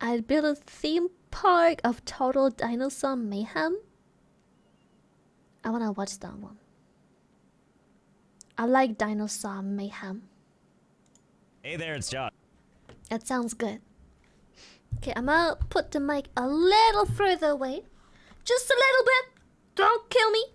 I'd build a theme park of total dinosaur mayhem. I wanna watch that one. I like dinosaur mayhem. Hey there, it's Josh. That sounds good. Okay, I'm gonna put the mic a little further away. Just a little bit. Don't kill me.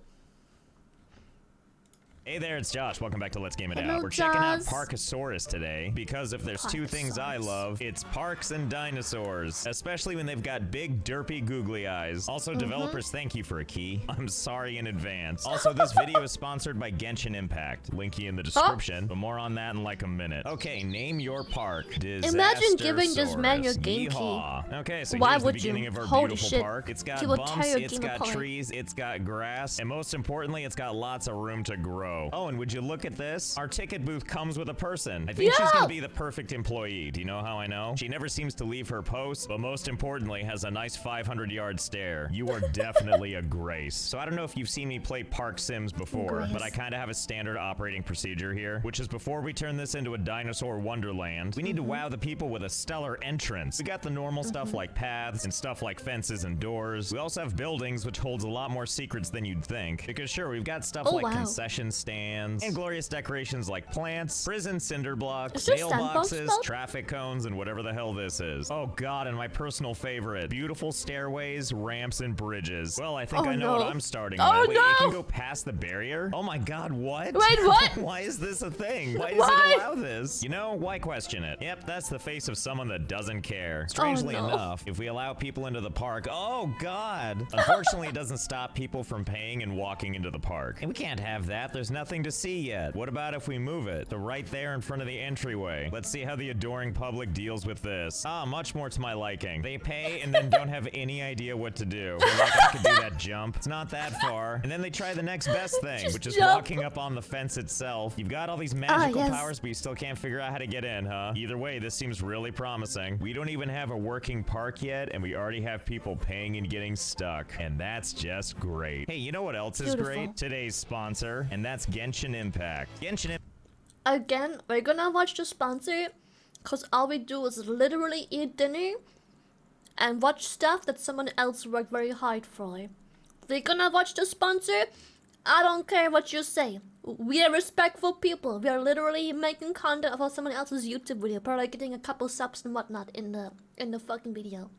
Hey there, it's Josh. Welcome back to Let's Game It Hello, Out. We're checking out Josh. Parkasaurus today because if there's two things I love, it's parks and dinosaurs, especially when they've got big, derpy, googly eyes. Also, developers, thank you for a key. I'm sorry in advance. Also, this video is sponsored by Genshin Impact. Linky in the description, but more on that in like a minute. Okay, name your park. Imagine giving this man your game key. Yeehaw. Okay, so Why here's the would beginning you? of our Holy beautiful shit. park. It's got He will bumps, tear your it's game got apart. trees, it's got grass, and most importantly, it's got lots of room to grow. Oh, and would you look at this? Our ticket booth comes with a person. I think she's gonna be the perfect employee. Do you know how I know? She never seems to leave her post, but most importantly has a nice 500-yard stare. You are definitely a grace. So I don't know if you've seen me play Park Sims before, but I kind of have a standard operating procedure here, which is before we turn this into a dinosaur wonderland, we need to wow the people with a stellar entrance. We got the normal stuff like paths and stuff like fences and doors. We also have buildings, which holds a lot more secrets than you'd think. Because sure, we've got stuff like concession stands and glorious decorations like plants, prison cinder blocks, mailboxes, traffic cones, and whatever the hell this is. Oh god, and my personal favorite, beautiful stairways, ramps, and bridges. Well, I think I know what I'm starting with. Wait, you can go past the barrier? Oh my god, what? Wait, what? Why is this a thing? Why does it allow this? You know, why question it? Yep, that's the face of someone that doesn't care. Strangely enough, if we allow people into the park, oh god! Unfortunately, it doesn't stop people from paying and walking into the park. And we can't have that, there's nothing to see yet. What about if we move it to right there in front of the entryway? Let's see how the adoring public deals with this. Ah, much more to my liking. They pay and then don't have any idea what to do. They're like, I could do that jump. It's not that far. And then they try the next best thing, which is walking up on the fence itself. You've got all these magical powers, but you still can't figure out how to get in, huh? Either way, this seems really promising. We don't even have a working park yet, and we already have people paying and getting stuck. And that's just great. Hey, you know what else is great? Today's sponsor, and that's Genshin Impact. Again, we're gonna watch the sponsor, cause all we do is literally eat dinner and watch stuff that someone else worked very hard for. We're gonna watch the sponsor. I don't care what you say. We are respectful people. We are literally making content of someone else's YouTube video, probably getting a couple subs and whatnot in the fucking video.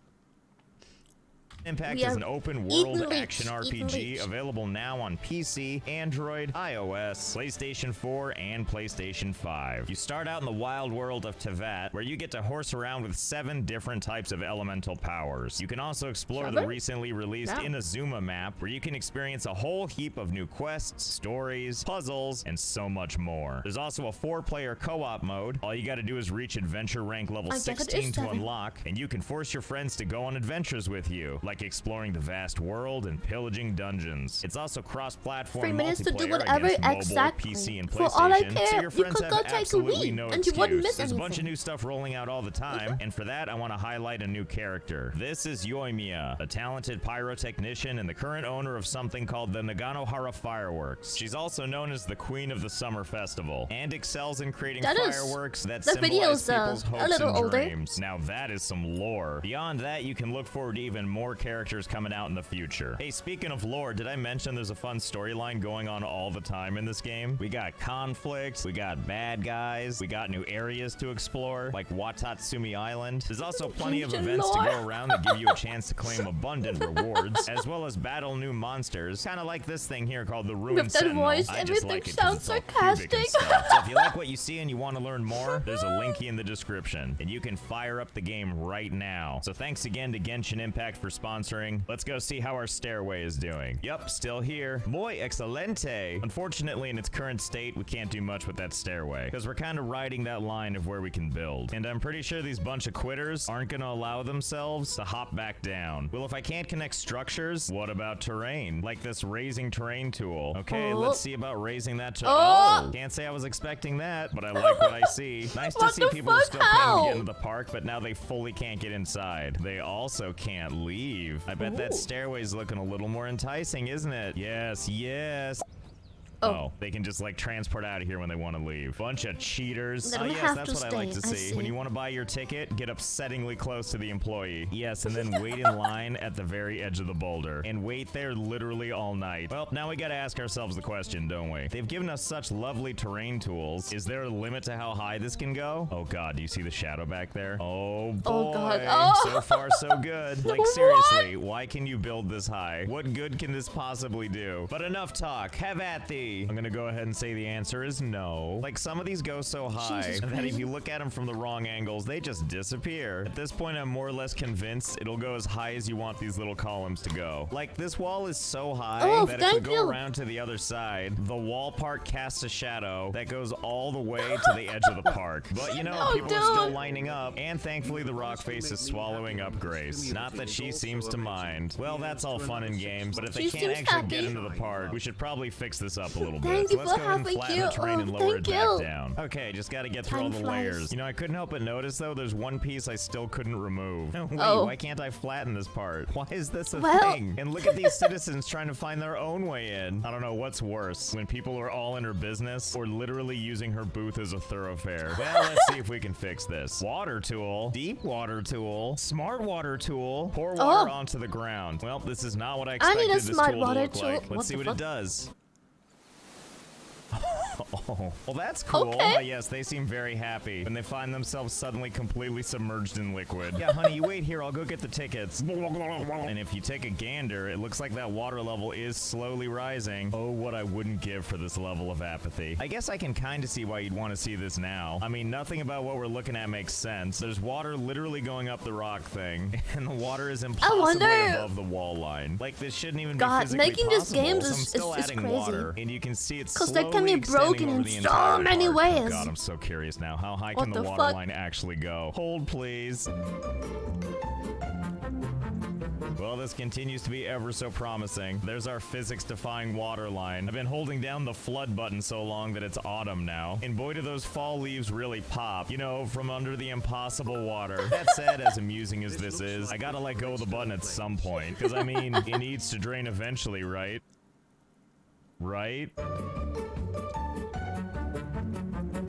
Impact is an open-world action RPG available now on PC, Android, iOS, PlayStation 4, and PlayStation 5. You start out in the wild world of Tevat, where you get to horse around with 7 different types of elemental powers. You can also explore the recently released Inazuma map, where you can experience a whole heap of new quests, stories, puzzles, and so much more. There's also a 4-player co-op mode. All you gotta do is reach adventure rank level 16 to unlock, and you can force your friends to go on adventures with you, like exploring the vast world and pillaging dungeons. It's also cross-platform multiplayer against mobile, PC, and PlayStation, so your friends have absolutely no excuse. There's a bunch of new stuff rolling out all the time, and for that, I want to highlight a new character. This is Yoimiya, a talented pyrotechnician and the current owner of something called the Naganohara Fireworks. She's also known as the Queen of the Summer Festival, and excels in creating fireworks that symbolize people's hopes and dreams. Now that is some lore. Beyond that, you can look forward to even more characters coming out in the future. Hey, speaking of lore, did I mention there's a fun storyline going on all the time in this game? We got conflicts, we got bad guys, we got new areas to explore, like Watatsumi Island. There's also plenty of events to go around that give you a chance to claim abundant rewards, as well as battle new monsters, kind of like this thing here called the Ruined Sentinel. I just like it 'cause it's all cubic and stuff. So if you like what you see and you want to learn more, there's a link in the description, and you can fire up the game right now. So thanks again to Genshin Impact for sponsoring. Let's go see how our stairway is doing. Yup, still here. Muy excelente. Unfortunately, in its current state, we can't do much with that stairway, because we're kind of riding that line of where we can build. And I'm pretty sure these bunch of quitters aren't gonna allow themselves to hop back down. Well, if I can't connect structures, what about terrain? Like this raising terrain tool. Okay, let's see about raising that can't say I was expecting that, but I like what I see. Nice to see people are still paying to get into the park, but now they fully can't get inside. They also can't leave. I bet that stairway's looking a little more enticing, isn't it? Yes, yes. Oh, they can just like transport out of here when they want to leave. Bunch of cheaters. They Oh don't yes, have that's to what I like to stay, I see. see. When you want to buy your ticket, get upsettingly close to the employee. Yes, and then wait in line at the very edge of the boulder. And wait there literally all night. Well, now we gotta ask ourselves the question, don't we? They've given us such lovely terrain tools. Is there a limit to how high this can go? Oh god, do you see the shadow back there? Oh boy. Oh god. Oh. So far so good. Like seriously, why can you build this high? What good can this possibly do? But enough talk. Have at thee. I'm gonna go ahead and say the answer is no. Like some of these go so high Jesus that if Christ. you look at them from the wrong angles, they just disappear. At this point, I'm more or less convinced it'll go as high as you want these little columns to go. Like this wall is so high that if we go around to the other side, the wall part casts a shadow that goes all the way to the edge of the park. But you know, people are still lining up, and thankfully the rock face is swallowing up Grace. Not that she seems to mind. Well, that's all fun and games, but if they can't actually get into the park, we should probably fix this up a little bit. So let's go ahead and flatten the terrain and lower it back down. Okay, just gotta get through all the layers. You know, I couldn't help but notice though, there's one piece I still couldn't remove. Wait, why can't I flatten this part? Why is this a thing? And look at these citizens trying to find their own way in. I don't know what's worse, when people are all in her business or literally using her booth as a thoroughfare. Well, let's see if we can fix this. Water tool, deep water tool, smart water tool, pour water onto the ground. Well, this is not what I expected this tool to look like. Let's see what it does. Oh, well that's cool. Yes, they seem very happy when they find themselves suddenly completely submerged in liquid. Yeah, honey, you wait here. I'll go get the tickets. And if you take a gander, it looks like that water level is slowly rising. Oh, what I wouldn't give for this level of apathy. I guess I can kind of see why you'd want to see this now. I mean, nothing about what we're looking at makes sense. There's water literally going up the rock thing, and the water is impossibly above the wall line. Like, this shouldn't even be physically making possible. this game So I'm still is adding crazy. water, and you can see it's Because slowly they can be broken in so many ways. Oh god, I'm so curious now. How high can the water line actually go? Hold, please. Well, this continues to be ever so promising. There's our physics-defying water line. I've been holding down the flood button so long that it's autumn now. And boy, do those fall leaves really pop, you know, from under the impossible water. That said, as amusing as this is, I gotta let go of the button at some point. Because, I mean, it needs to drain eventually, right? Right?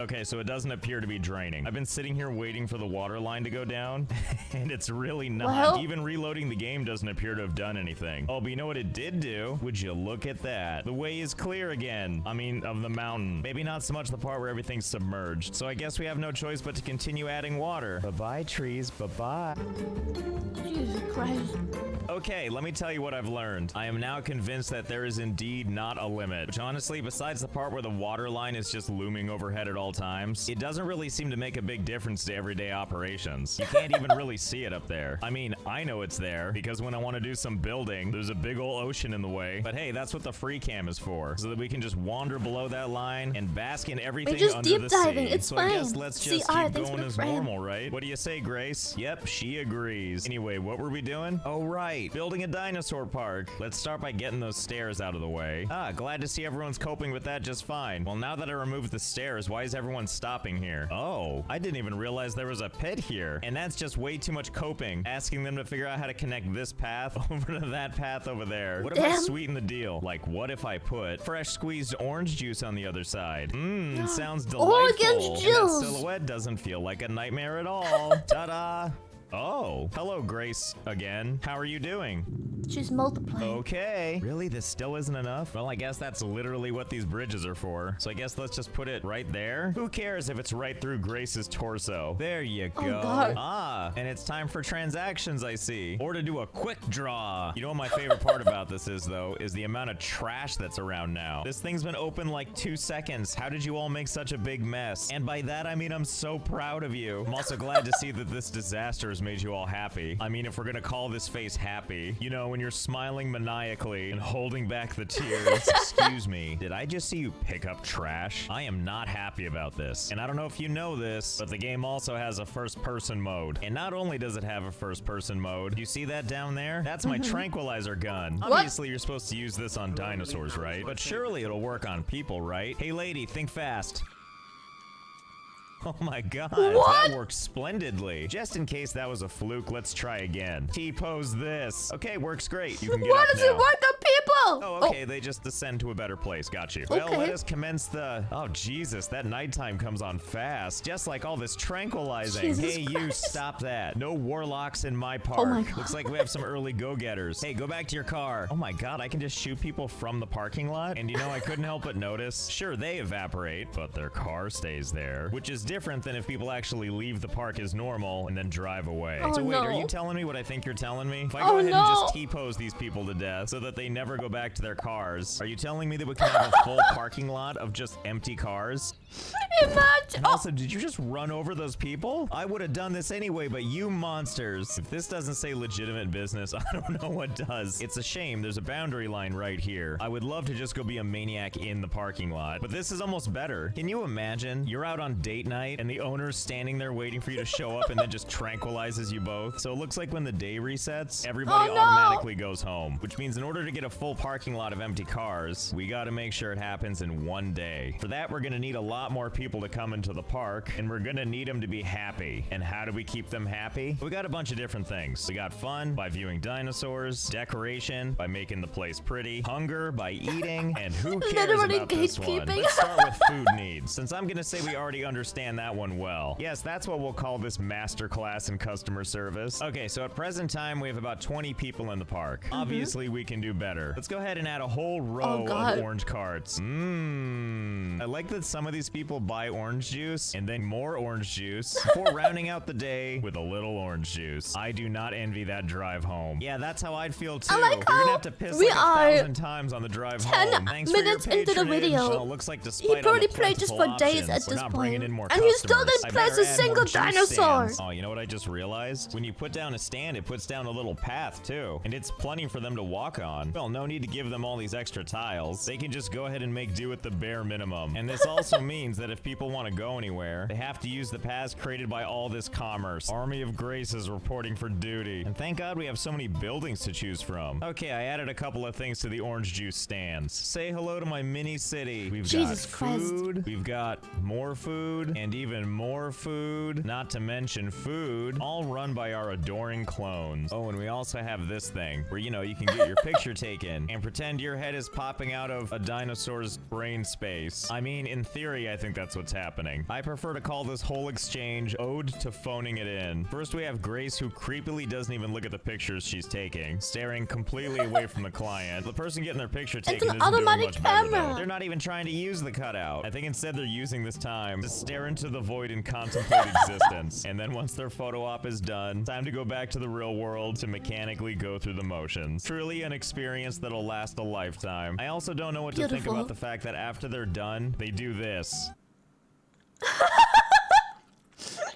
Okay, so it doesn't appear to be draining. I've been sitting here waiting for the water line to go down, and it's really not. Well, even reloading the game doesn't appear to have done anything. Oh, but you know what it did do? Would you look at that? The way is clear again. I mean, of the mountain. Maybe not so much the part where everything's submerged. So I guess we have no choice but to continue adding water. Bye-bye, trees. Bye-bye. Jesus Christ. Okay, let me tell you what I've learned. I am now convinced that there is indeed not a limit. Which honestly, besides the part where the water line is just looming overhead at all times, it doesn't really seem to make a big difference to everyday operations. You can't even really see it up there. I mean, I know it's there because when I want to do some building, there's a big old ocean in the way. But hey, that's what the free cam is for, so that we can just wander below that line and bask in everything under the deep diving. sea. It's so fine. I guess let's just CR, keep going as normal, right? What do you say, Grace? Yep, she agrees. Anyway, what were we doing? Oh, right. Building a dinosaur park. Let's start by getting those stairs out of the way. Ah, glad to see everyone's coping with that just fine. Well, now that I removed the stairs, why is everyone stopping here? Oh, I didn't even realize there was a pit here. And that's just way too much coping. Asking them to figure out how to connect this path over to that path over there. What if I sweeten the deal? Like, what if I put fresh squeezed orange juice on the other side? Mmm, sounds delightful. Orange juice! And that silhouette doesn't feel like a nightmare at all. Ta-da! Oh, hello, Grace, again. How are you doing? She's multiplying. Okay. Really? This still isn't enough? Well, I guess that's literally what these bridges are for. So I guess let's just put it right there. Who cares if it's right through Grace's torso? There you go. Oh, God. Ah, and it's time for transactions, I see. Or to do a quick draw. You know what my favorite part about this is, though, is the amount of trash that's around now. This thing's been open like 2 seconds. How did you all make such a big mess? And by that, I mean I'm so proud of you. I'm also glad to see that this disaster has made you all happy. I mean, if we're gonna call this face happy, you know, when you're smiling maniacally and holding back the tears. Excuse me, did I just see you pick up trash? I am not happy about this. And I don't know if you know this, but the game also has a first-person mode. And not only does it have a first-person mode, you see that down there? That's my tranquilizer gun. Obviously, you're supposed to use this on dinosaurs, right? But surely it'll work on people, right? Hey, lady, think fast. Oh my god, that worked splendidly. Just in case that was a fluke, let's try again. T-pose this. Okay, works great. You can get up now. Why does it work on people? Oh, okay, they just descend to a better place. Got you. Well, let us commence the... Oh, Jesus, that nighttime comes on fast. Just like all this tranquilizing. Jesus Hey, Christ. you, stop that. No warlocks in my park. Oh my God. Looks like we have some early go-getters. Hey, go back to your car. Oh my God, I can just shoot people from the parking lot? And you know, I couldn't help but notice, sure, they evaporate, but their car stays there, which is different than if people actually leave the park as normal and then drive away. Oh, So wait, are no. you telling me what I think you're telling me? If I Oh, go ahead and no. just T-pose these people to death so that they never go back to their cars, are you telling me that we can have a full parking lot of just empty cars? Imagine. And also, did you just run over those people? I would have done this anyway, but you monsters. If this doesn't say legitimate business, I don't know what does. It's a shame there's a boundary line right here. I would love to just go be a maniac in the parking lot, but this is almost better. Can you imagine? You're out on date night and the owner's standing there waiting for you to show up and then just tranquilizes you both. So it looks like when the day resets, everybody Oh, no. automatically goes home, which means in order to get a full parking lot of empty cars, we got to make sure it happens in one day. For that, we're going to need a lot more people to come into the park, and we're going to need them to be happy. And how do we keep them happy? We got a bunch of different things. We got fun by viewing dinosaurs, decoration by making the place pretty, hunger by eating, and who cares Literally about this one? gatekeeping. Let's start with food needs, since I'm going to say we already understand that one well. Yes, that's what we'll call this masterclass in customer service. Okay, so at present time, we have about 20 people in the park. Obviously, we can do better. Let's go ahead and add a whole row God. of orange carts. I like that some of these people buy orange juice and then more orange juice before rounding out the day with a little orange juice. I do not envy that drive home. Yeah, that's how I'd feel too. I like You're gonna how have to piss we like are 1,000 times on the drive 10 home. Thanks for your minutes into the patronage. video. Oh, looks like He despite all the probably played just for plentiful days options, at we're this not bringing point. in more And he still customers. didn't I place better a add single more juice dinosaur. stands. Oh, you know what I just realized? When you put down a stand, it puts down a little path too. And it's plenty for them to walk on. Well, no need to give them all these extra tiles. They can just go ahead and make do with the bare minimum. And this also means that if people want to go anywhere, they have to use the paths created by all this commerce. Army of Graces reporting for duty. And thank God we have so many buildings to choose from. Okay, I added a couple of things to the orange juice stands. Say hello to my mini city. We've Jesus got Christ. food, we've got more food, and even more food, not to mention food, all run by our adoring clones. Oh, and we also have this thing where, you know, you can get your picture taken and pretend your head is popping out of a dinosaur's brain space. I mean, in theory, I think that's what's happening. I prefer to call this whole exchange Ode to Phoning It In. First, we have Grace, who creepily doesn't even look at the pictures she's taking, staring completely away from the client. The person getting their picture taken an isn't doing automatic much better, though. camera. They're not even trying to use the cutout. I think instead they're using this time to stare into the void and contemplate existence. And then once their photo op is done, time to go back to the real world to mechanically go through the motions. Truly an experience that'll last a lifetime. I also don't know what to think Beautiful. about the fact that after they're done, they do this.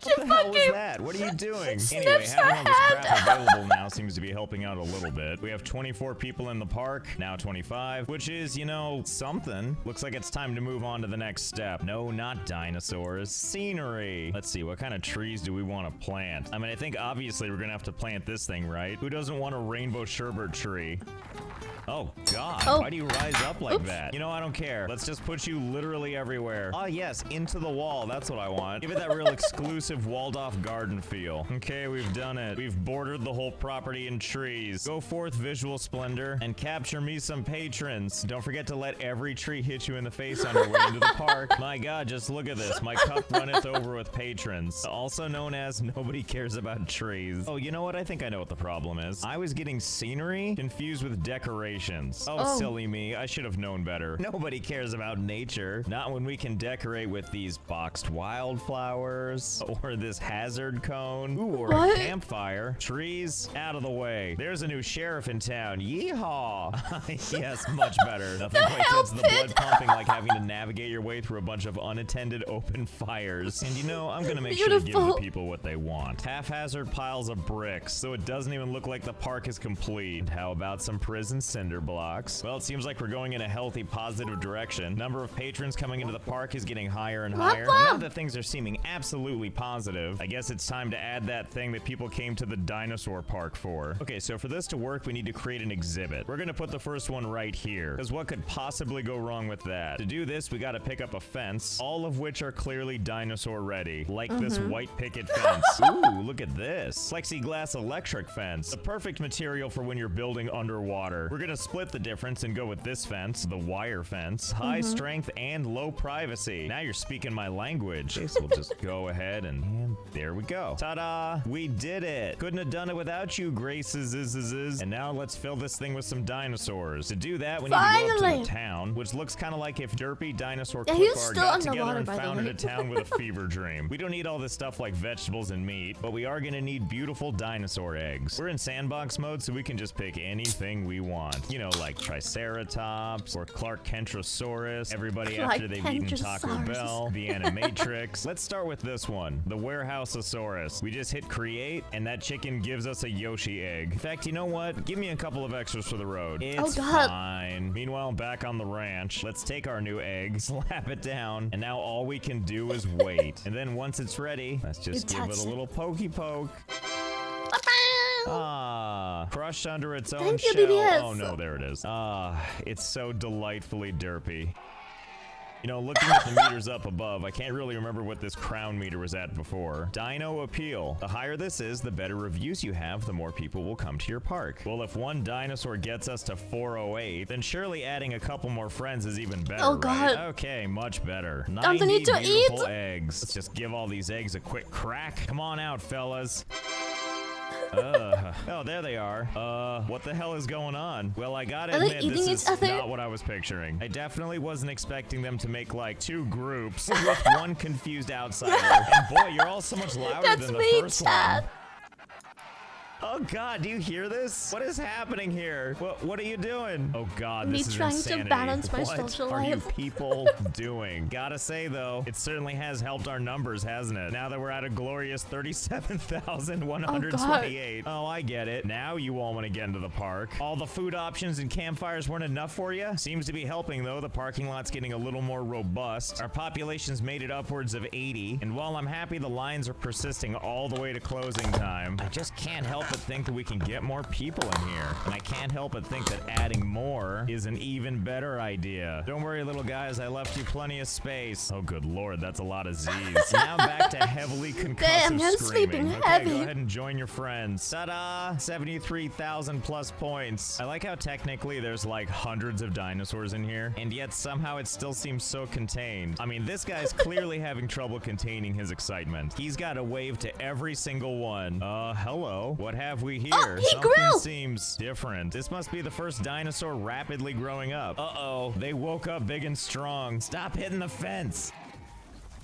What the hell was that? What are you doing? Anyway, sniffs having all this her crap available now seems to be helping out a little bit. We have 24 people in the park, now 25, which is, you know, something. Looks like it's time to move on to the next step. No, not dinosaurs. Scenery. Let's see, what kind of trees do we want to plant? I mean, I think obviously we're gonna have to plant this thing, right? Who doesn't want a rainbow sherbet tree? Oh, God. Oh. Why do you rise up like Oops. that? You know, I don't care. Let's just put you literally everywhere. Oh, yes, into the wall. That's what I want. Give it that real exclusive walled-off garden feel. Okay, we've done it. We've bordered the whole property in trees. Go forth, visual splendor, and capture me some patrons. Don't forget to let every tree hit you in the face on your way into the park. My God, just look at this. My cup runneth over with patrons. Also known as nobody cares about trees. Oh, you know what? I think I know what the problem is. I was getting scenery confused with decoration. Oh, silly me. I should have known better. Nobody cares about nature. Not when we can decorate with these boxed wildflowers or this hazard cone. Ooh, or What? a campfire. Trees out of the way. There's a new sheriff in town. Yeehaw. Yes, much better. Nothing quite hell, gets the Pit? blood pumping like having to navigate your way through a bunch of unattended open fires. And you know, I'm gonna make sure to give the Beautiful. people what they want. Haphazard piles of bricks, so it doesn't even look like the park is complete. And how about some prison cinder blocks? Well, it seems like we're going in a healthy, positive direction. Number of patrons coming into the park is getting higher and higher. Now that things are seeming absolutely positive, I guess it's time to add that thing that people came to the dinosaur park for. Okay, so for this to work, we need to create an exhibit. We're gonna put the first one right here, because what could possibly go wrong with that? To do this, we gotta pick up a fence, all of which are clearly dinosaur ready, like this white picket fence. Ooh, look at this. Plexiglass electric fence. The perfect material for when you're building underwater. We're gonna gonna split the difference and go with this fence, the wire fence. High strength and low privacy. Now you're speaking my language. Okay, so we'll just go ahead and there we go. Ta-da! We did it. Couldn't have done it without you, Graces. And now let's fill this thing with some dinosaurs. To do that, we need to go up to the town, which looks kind of like if Derpy, Dinosaur, Clipbar got together and founded a town with a fever dream. We don't need all this stuff like vegetables and meat, but we are gonna need beautiful dinosaur eggs. We're in sandbox mode, so we can just pick anything we want. You know, like Triceratops or Clark Kentrosaurus. Everybody after they've eaten Taco Bell, the Animatrix. Let's start with this one, the Warehouseosaurus. We just hit create, and that chicken gives us a Yoshi egg. In fact, you know what? Give me a couple of extras for the road. It's fine. Meanwhile, back on the ranch, let's take our new egg, slap it down, and now all we can do is wait. And then once it's ready, let's just give it a little pokey poke. Ah, crushed under its own shell. Oh no, there it is. Ah, it's so delightfully derpy. You know, looking at the meters up above, I can't really remember what this crown meter was at before. Dino appeal. The higher this is, the better reviews you have, the more people will come to your park. Well, if one dinosaur gets us to 408, then surely adding a couple more friends is even better, right? Okay, much better. 90 beautiful eggs. Let's just give all these eggs a quick crack. Come on out, fellas. Oh, there they are. What the hell is going on? Well, I gotta admit, this is not what I was picturing. I definitely wasn't expecting them to make like 2 groups with one confused outsider. And boy, you're all so much louder than the first one. Oh God, do you hear this? What is happening here? What are you doing? Oh God, this is insanity. Me trying to balance my social life. What are you people doing? Gotta say though, it certainly has helped our numbers, hasn't it? Now that we're at a glorious 37,128. Oh, I get it. Now you all want to get into the park. All the food options and campfires weren't enough for you? Seems to be helping though. The parking lot's getting a little more robust. Our population's made it upwards of 80. And while I'm happy the lines are persisting all the way to closing time, I just can't help but think that we can get more people in here. And I can't help but think that adding more is an even better idea. Don't worry, little guys, I left you plenty of space. Oh, good lord, that's a lot of Z's. Now back to heavily concussive screaming. Okay, go ahead and join your friends. Ta-da! 73,000 plus points. I like how technically there's like hundreds of dinosaurs in here, and yet somehow it still seems so contained. I mean, this guy's clearly having trouble containing his excitement. He's got to wave to every single one. Hello. What have we here? Something seems different. This must be the first dinosaur rapidly growing up. Uh-oh, they woke up big and strong. Stop hitting the fence.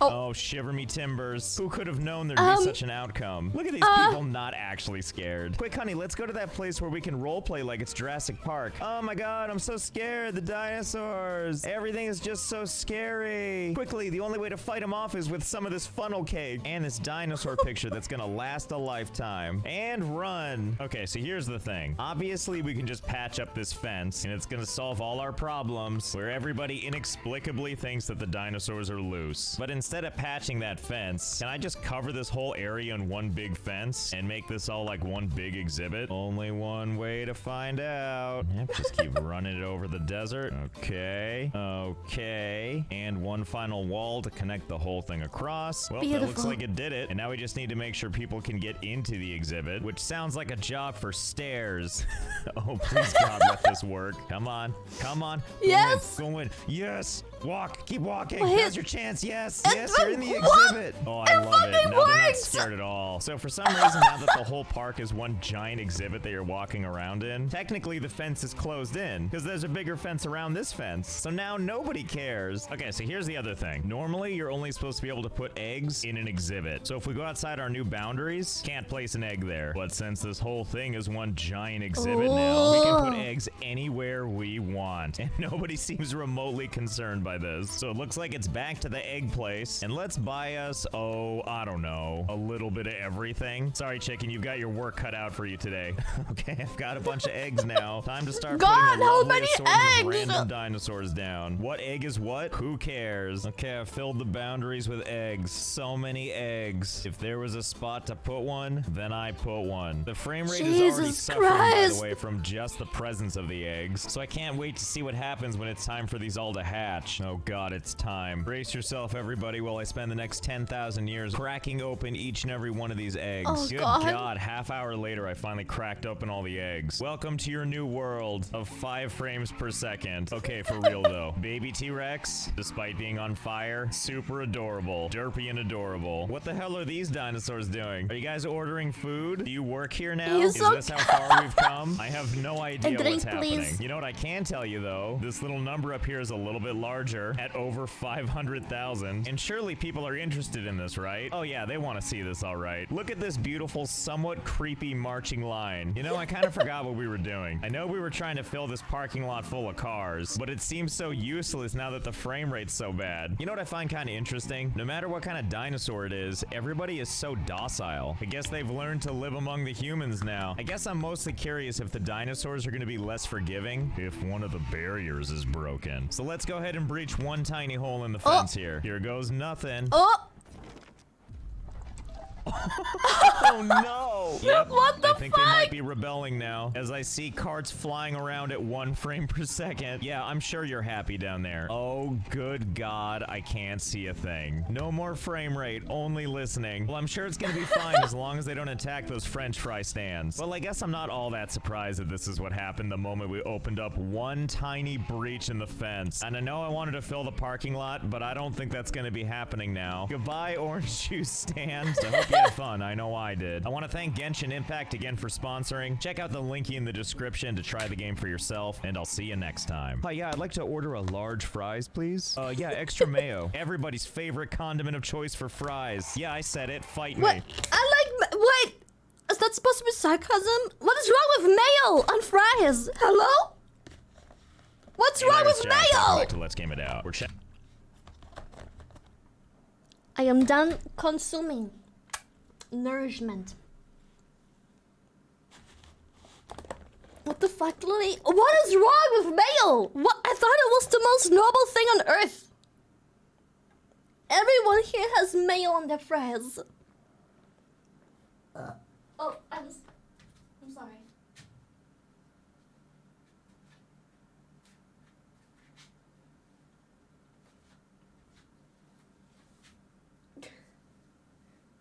Oh, shiver me timbers. Who could have known there'd be such an outcome? Look at these people not actually scared. Quick, honey, let's go to that place where we can roleplay like it's Jurassic Park. Oh my God, I'm so scared. The dinosaurs. Everything is just so scary. Quickly, the only way to fight them off is with some of this funnel cake and this dinosaur picture that's gonna last a lifetime. And run. Okay, so here's the thing. Obviously, we can just patch up this fence and it's gonna solve all our problems where everybody inexplicably thinks that the dinosaurs are loose. But instead of patching that fence, can I just cover this whole area in one big fence and make this all like one big exhibit? Only one way to find out. Yep, just keep running it over the desert. Okay. Okay. And one final wall to connect the whole thing across. Well, that looks like it did it. And now we just need to make sure people can get into the exhibit, which sounds like a job for stairs. Oh, please God, let this work. Come on. Come on. Yes. Go in. Yes. Walk. Keep walking. Now's your chance. Yes. Yes, you're in the exhibit. Oh, I love it. Now they're not scared at all. So for some reason, now that the whole park is one giant exhibit that you're walking around in, technically the fence is closed in because there's a bigger fence around this fence. So now nobody cares. Okay, so here's the other thing. Normally, you're only supposed to be able to put eggs in an exhibit. So if we go outside our new boundaries, can't place an egg there. But since this whole thing is one giant exhibit now, we can put eggs anywhere we want. And nobody seems remotely concerned by this. So it looks like it's back to the egg place. And let's buy us, oh, I don't know, a little bit of everything. Sorry, chicken, you've got your work cut out for you today. Okay, I've got a bunch of eggs now. Time to start putting a lovely assortment of random dinosaurs down. What egg is what? Who cares? Okay, I've filled the boundaries with eggs. So many eggs. If there was a spot to put one, then I put one. The frame rate is already suffering, by the way, from just the presence of the eggs. So I can't wait to see what happens when it's time for these all to hatch. fridge. Oh god, it's time. Brace yourself, everybody, while I spend the next 10,000 years cracking open each and every one of these eggs. Oh, Good God. half hour later, I finally cracked open all the eggs. Welcome to your new world of 5 frames per second. Okay, for real though. Baby T-Rex, despite being on fire, super adorable. Derpy and adorable. What the hell are these dinosaurs doing? Are you guys ordering food? Do you work here now? He's Is so this how far we've come? I have no idea drink, what's happening. please. You know what I can tell you though? This little number up here is a little bit larger at over 500,000. And surely people are interested in this, right? Oh yeah, they want to see this, all right. Look at this beautiful, somewhat creepy marching line. You know, I kind of forgot what we were doing. I know we were trying to fill this parking lot full of cars, but it seems so useless now that the frame rate's so bad. You know what I find kind of interesting? No matter what kind of dinosaur it is, everybody is so docile. I guess they've learned to live among the humans now. I guess I'm mostly curious if the dinosaurs are going to be less forgiving if one of the barriers is broken. So let's go ahead and breach one tiny hole in the fence here. Here goes nothing. Oh! Oh no! Yep, What the I think they might fuck? be rebelling now, as I see carts flying around at 1 frame per second. Yeah, I'm sure you're happy down there. Oh, good God, I can't see a thing. No more frame rate, only listening. Well, I'm sure it's gonna be fine as long as they don't attack those French fry stands. Well, I guess I'm not all that surprised that this is what happened the moment we opened up one tiny breach in the fence. And I know I wanted to fill the parking lot, but I don't think that's gonna be happening now. Goodbye, orange juice stands. I hope you had fun. I know I did. I want to thank Genshin Impact again for sponsoring. Check out the linky in the description to try the game for yourself, and I'll see you next time. Hi, yeah, I'd like to order a large fries, please. Yeah, extra mayo. Everybody's favorite condiment of choice for fries. Yeah, I said it. Fight What? me. Wait! Is that supposed to be sarcasm? What is wrong with mayo on fries? Hello? What's wrong with Jack. Welcome mayo? back to Let's Game It Out. We're I am done consuming nourishment. What the fuck, Lily? What is wrong with mayo? What? I thought it was the most noble thing on earth. Everyone here has mayo on their fries. Oh, I'm sorry.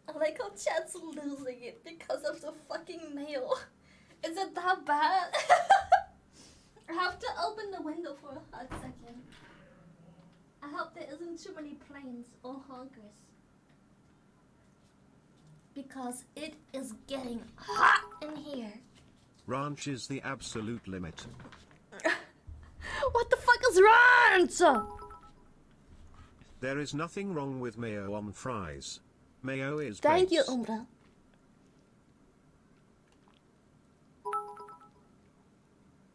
I like how chat's losing it because of the fucking mail. Is it that bad? I have to open the window for a hot second. I hope there isn't too many planes or honkers. Because it is getting hot in here. Ranch is the absolute limit. What the fuck is ranch? There is nothing wrong with mayo on fries. Mayo is Thank you, base. Umbra.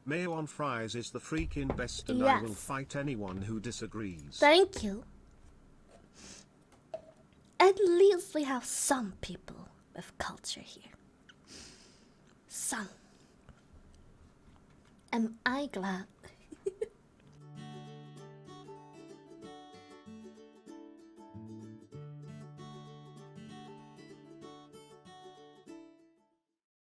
Mayo on fries is the freaking best, and I will Yes. fight anyone who disagrees. Thank you. At least we have some people with culture here. Some. Am I glad